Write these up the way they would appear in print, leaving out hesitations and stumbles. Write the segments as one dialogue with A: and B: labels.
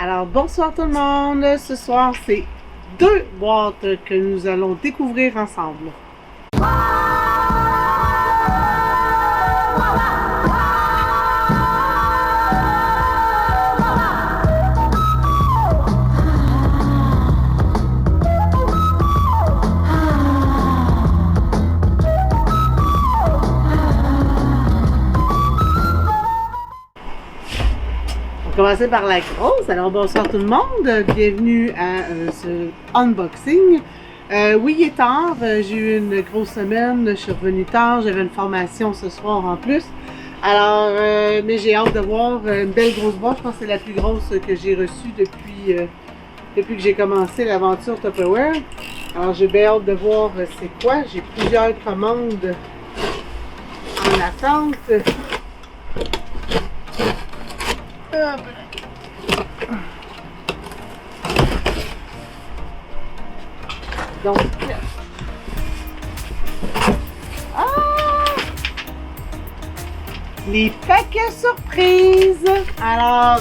A: Alors, bonsoir tout le monde. Ce soir, c'est 2 boîtes que nous allons découvrir ensemble. On va commencer par la grosse. Alors bonsoir tout le monde, bienvenue à ce unboxing. Oui, il est tard, j'ai eu une grosse semaine, je suis revenue tard, j'avais une formation ce soir en plus. Alors, mais j'ai hâte de voir une belle grosse boîte, je pense que c'est la plus grosse que j'ai reçue depuis que j'ai commencé l'aventure Tupperware. Alors j'ai bien hâte de voir c'est quoi, j'ai plusieurs commandes en attente. Donc, les paquets surprises. Alors,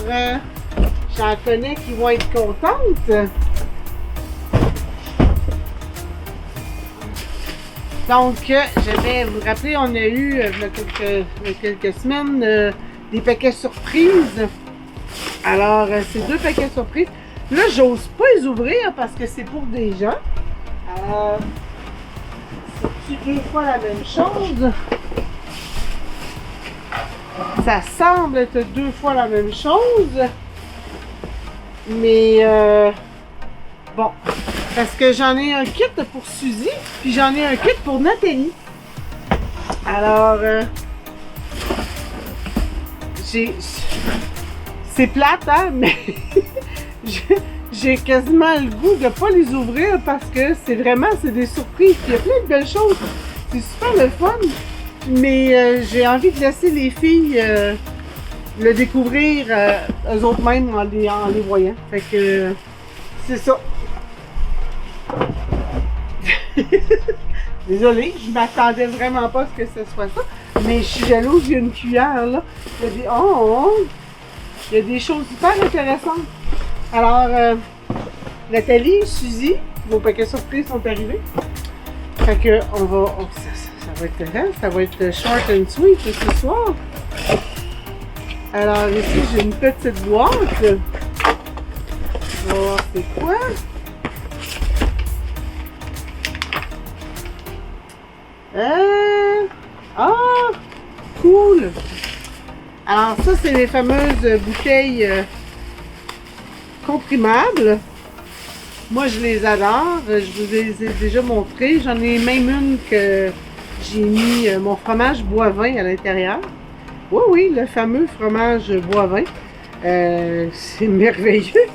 A: j'en connais qui vont être contentes. Donc, je vais vous rappeler, on a eu il y a quelques semaines des paquets surprises. Alors, c'est 2 paquets surprises. Là, j'ose pas les ouvrir parce que c'est pour des gens. C'est 2 fois la même chose. Ça semble être 2 fois la même chose. Mais, bon. Parce que j'en ai un kit pour Suzy, puis j'en ai un kit pour Nathalie. Alors, c'est plate, hein, mais j'ai quasiment le goût de ne pas les ouvrir parce que c'est des surprises. Il y a plein de belles choses. C'est super le fun. Mais j'ai envie de laisser les filles le découvrir eux autres mêmes en les voyant. Fait que c'est ça. Désolée, je m'attendais vraiment pas à ce que ce soit ça. Mais je suis jalouse, il y a une cuillère là. Il y a des choses super intéressantes. Alors, Nathalie, Suzy, vos paquets surprises sont arrivés. Fait que ça va être short and sweet ce soir. Alors ici, j'ai une petite boîte. On va voir c'est quoi. Cool! Alors ça, c'est les fameuses bouteilles comprimables. Moi, je les adore. Je vous les ai déjà montrées. J'en ai même une que j'ai mis mon fromage bois-vin à l'intérieur. Oui, oui, le fameux fromage bois-vin. C'est merveilleux.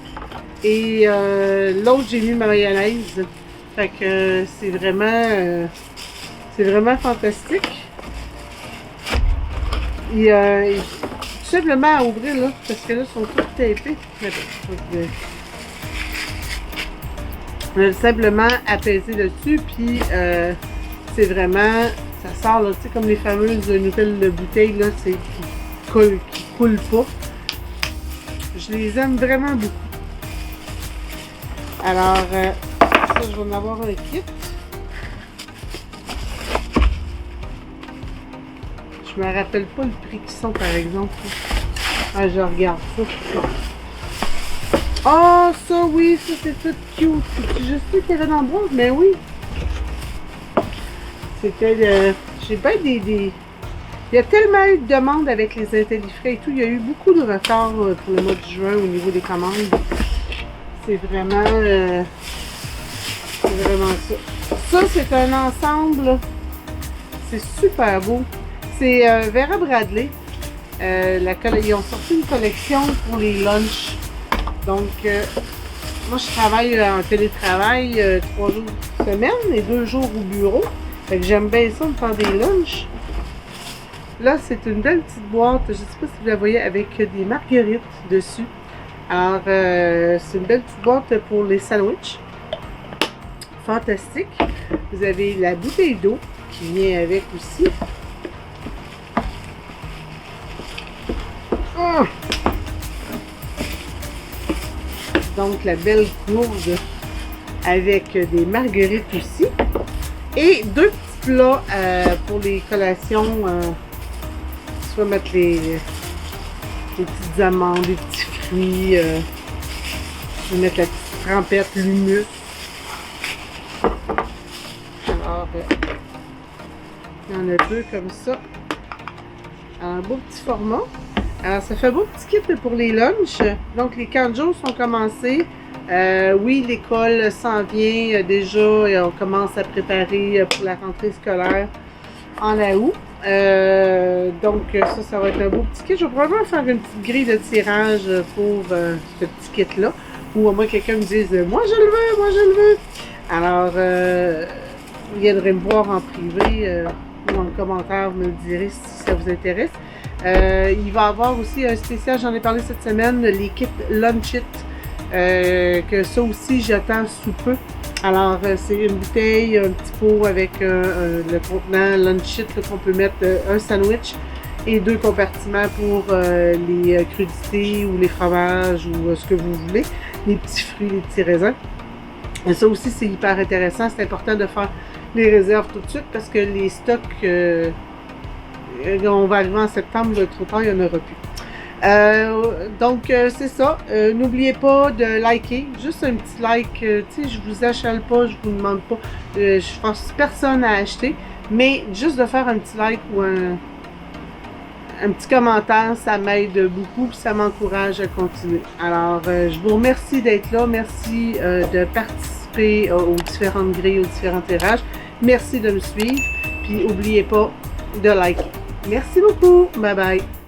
A: Et l'autre, j'ai mis ma mayonnaise. Fait que c'est vraiment fantastique. Et tout simplement à ouvrir là, parce que là, ils sont tous tapés. On va simplement apaiser dessus, puis c'est vraiment, ça sort là, tu sais, comme les fameuses nouvelles bouteilles là, c'est qui coulent pas. Je les aime vraiment beaucoup. Alors, ça, je vais en avoir un kit. Je me rappelle pas le prix qu'ils sont, par exemple. Ah, je regarde ça. Oh, ça, oui, ça, c'est tout cute. Je sais qu'il y avait dans le boîte, mais oui. C'était j'ai bien des... Il y a tellement eu de demandes avec les intellifrais et tout. Il y a eu beaucoup de retard pour le mois de juin au niveau des commandes. C'est vraiment ça. Ça, c'est un ensemble. C'est super beau. C'est Vera Bradley. Ils ont sorti une collection pour les lunchs. Donc, moi, je travaille en télétravail 3 jours semaine et 2 jours au bureau. Fait que j'aime bien ça, me faire des lunchs. Là, c'est une belle petite boîte. Je ne sais pas si vous la voyez, avec des marguerites dessus. Alors, c'est une belle petite boîte pour les sandwichs. Fantastique. Vous avez la bouteille d'eau qui vient avec aussi. Donc, la belle gourde avec des marguerites aussi. Et 2 petits plats pour les collations. Soit mettre les petites amandes, les petits fruits. Je vais mettre la petite trempette, l'humus. Alors, il y en a 2 comme ça. Un beau petit format. Alors, ça fait un beau petit kit pour les lunchs. Donc, les camps de jour sont commencés. Oui, l'école s'en vient déjà et on commence à préparer pour la rentrée scolaire en août. Donc, ça va être un beau petit kit. Je vais probablement faire une petite grille de tirage pour ce petit kit-là. Ou au moins quelqu'un me dise « Moi, je le veux, moi, je le veux! » Alors, vous viendrez me voir en privé ou en commentaire, vous me le direz si ça vous intéresse. Il va y avoir aussi un spécial, j'en ai parlé cette semaine, les kits Lunch It, que ça aussi j'attends sous peu. Alors c'est une bouteille, un petit pot avec le contenant Lunch It qu'on peut mettre un sandwich et 2 compartiments pour les crudités ou les fromages ou ce que vous voulez, les petits fruits, les petits raisins. Et ça aussi c'est hyper intéressant, c'est important de faire les réserves tout de suite parce que les stocks on va arriver en septembre, trop tard, il n'y en aura plus. Donc, c'est ça. N'oubliez pas de liker. Juste un petit like. Tu sais, je vous achale pas, je vous demande pas. Je force personne à acheter. Mais juste de faire un petit like ou un petit commentaire, ça m'aide beaucoup et ça m'encourage à continuer. Alors, je vous remercie d'être là. Merci de participer aux différentes grilles, aux différents tirages. Merci de me suivre. Puis, n'oubliez pas de liker. Merci beaucoup. Bye bye.